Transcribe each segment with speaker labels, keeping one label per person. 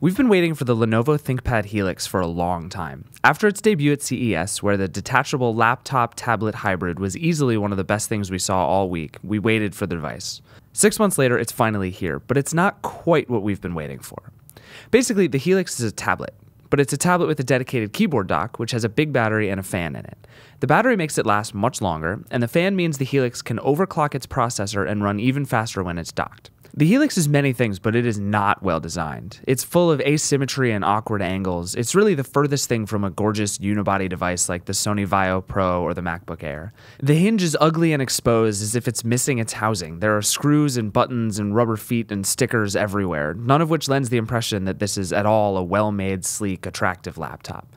Speaker 1: We've been waiting for the Lenovo ThinkPad Helix for a long time. After its debut at CES, where the detachable laptop-tablet hybrid was easily one of the best things we saw all week, we waited for the device. 6 months later, it's finally here, but it's not quite what we've been waiting for. Basically, the Helix is a tablet, but it's a tablet with a dedicated keyboard dock, which has a big battery and a fan in it. The battery makes it last much longer, and the fan means the Helix can overclock its processor and run even faster when it's docked. The Helix is many things, but it is not well designed. It's full of asymmetry and awkward angles. It's really the furthest thing from a gorgeous unibody device like the Sony Vaio Pro or the MacBook Air. The hinge is ugly and exposed as if it's missing its housing. There are screws and buttons and rubber feet and stickers everywhere, none of which lends the impression that this is at all a well-made, sleek, attractive laptop.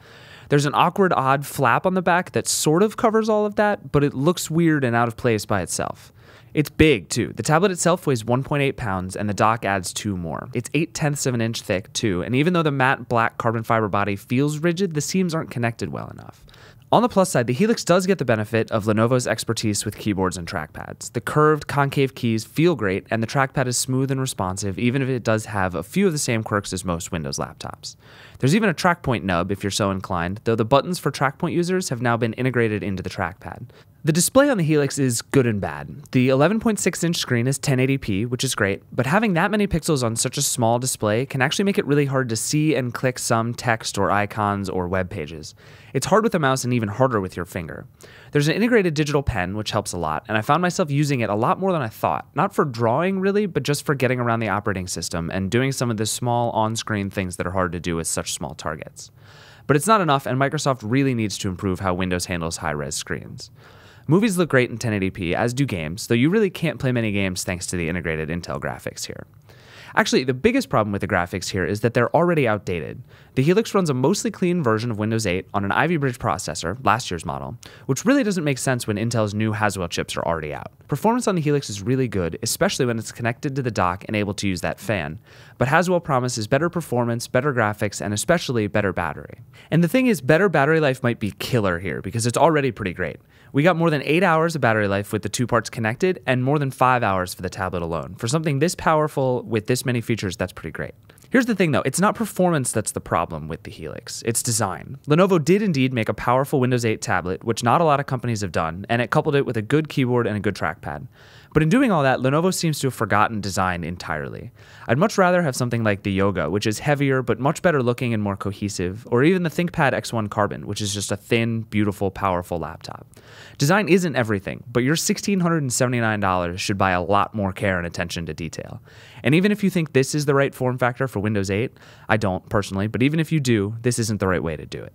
Speaker 1: There's an awkward, odd flap on the back that sort of covers all of that, but it looks weird and out of place by itself. It's big, too. The tablet itself weighs 1.8 pounds, and the dock adds 2 more. It's 0.8 of an inch thick, too, and even though the matte black carbon fiber body feels rigid, the seams aren't connected well enough. On the plus side, the Helix does get the benefit of Lenovo's expertise with keyboards and trackpads. The curved, concave keys feel great, and the trackpad is smooth and responsive, even if it does have a few of the same quirks as most Windows laptops. There's even a trackpoint nub if you're so inclined, though the buttons for trackpoint users have now been integrated into the trackpad. The display on the Helix is good and bad. The 11.6-inch screen is 1080p, which is great, but having that many pixels on such a small display can actually make it really hard to see and click some text or icons or web pages. It's hard with a mouse and even harder with your finger. There's an integrated digital pen, which helps a lot, and I found myself using it a lot more than I thought. Not for drawing, really, but just for getting around the operating system and doing some of the small on-screen things that are hard to do with such small targets. But it's not enough, and Microsoft really needs to improve how Windows handles high-res screens. Movies look great in 1080p, as do games, though you really can't play many games thanks to the integrated Intel graphics here. Actually, the biggest problem with the graphics here is that they're already outdated. The Helix runs a mostly clean version of Windows 8 on an Ivy Bridge processor, last year's model, which really doesn't make sense when Intel's new Haswell chips are already out. Performance on the Helix is really good, especially when it's connected to the dock and able to use that fan, but Haswell promises better performance, better graphics, and especially better battery. And the thing is, better battery life might be killer here, because it's already pretty great. We got more than 8 hours of battery life with the two parts connected, and more than 5 hours for the tablet alone. For something this powerful with this many features, that's pretty great. Here's the thing though, it's not performance that's the problem with the Helix, it's design. Lenovo did indeed make a powerful Windows 8 tablet, which not a lot of companies have done, and it coupled it with a good keyboard and a good trackpad. But in doing all that, Lenovo seems to have forgotten design entirely. I'd much rather have something like the Yoga, which is heavier but much better looking and more cohesive, or even the ThinkPad X1 Carbon, which is just a thin, beautiful, powerful laptop. Design isn't everything, but your $1,679 should buy a lot more care and attention to detail. And even if you think this is the right form factor for Windows 8, I don't personally, but even if you do, this isn't the right way to do it.